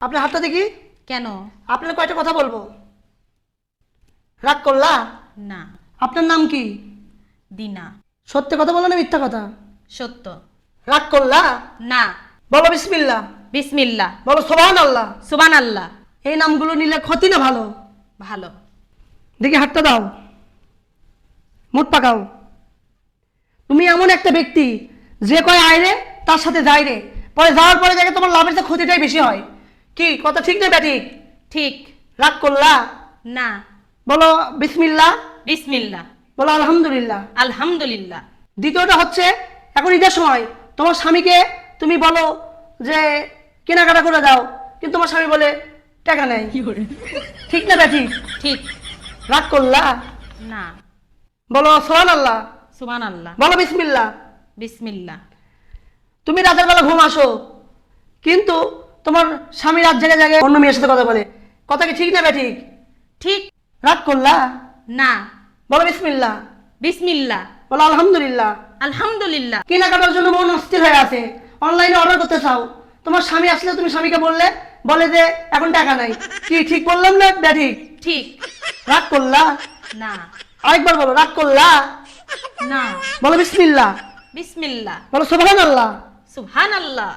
আপনার হাতটা দেখি। কেন? আপনার কয়টা কথা বলবো? রাগ করলা? না। আপনার নাম কি? দিনা। সত্যি কথা বলো না মিথ্যা কথা? সত্য। রাগ করলা? না। বলো বিসমিল্লাহ। বিসমিল্লাহ। বলো সুবহানাল্লাহ। সুবহানাল্লাহ। এই নামগুলো নিলে ক্ষতি না ভালো? ভালো। দেখি হাতটা দাও, মুখ পাকাও। তুমি এমন একটা ব্যক্তি যে কয় আয় রে তার সাথে যাই রে, পরে যাওয়ার পরে দেখে তোমার লাভের চেয়ে ক্ষতিটাই বেশি হয়। কি কথা ঠিক না ব্যাঠিক? ঠিক। রাগ করলা? না। বলো বিসমিল্লাহ। বিসমিল্লাহ। বলো আলহামদুলিল্লাহ। আলহামদুলিল্লাহ। দ্বিতীয়টা হচ্ছে, এখন ঈদের সময় তোমার স্বামীকে তুমি বলো যে কেনাকাটা করে দাও, কিন্তু তোমার স্বামী বলে টাকা নেই। ঠিক না ব্যাঠিক? ঠিক। রাগ করলা? না। বলো সুবহানাল্লাহ। সুবহানাল্লাহ। বলো বিসমিল্লাহ। বিসমিল্লাহ। তুমি রাতের বেলা ঘুম আসো, কিন্তু তোমার স্বামী রাত জেগে জেগে অন্য মেয়ের সাথে কথা বলে। কথা কি ঠিক না ব্যাঠিক? ঠিক। রাগ করলা? না। বলো বিসমিল্লাহ। বিসমিল্লাহ। বলো আলহামদুলিল্লাহ। আলহামদুলিল্লাহ। কেনাকাটার জন্য মন অস্থির হয়ে আছে, অনলাইনে অর্ডার করতে চাও, তোমার স্বামী আসলে তুমি স্বামীকে বলে যে এখন টাকা নাই। কি ঠিক বললাম না ব্যাঠিক? ঠিক। রাগ করলা? না। আরেকবার বলো রাগ করলা? না। বলো বিসমিল্লাহ। বিসমিল্লাহ। বলো সুবহানাল্লাহ। সুবহানাল্লাহ।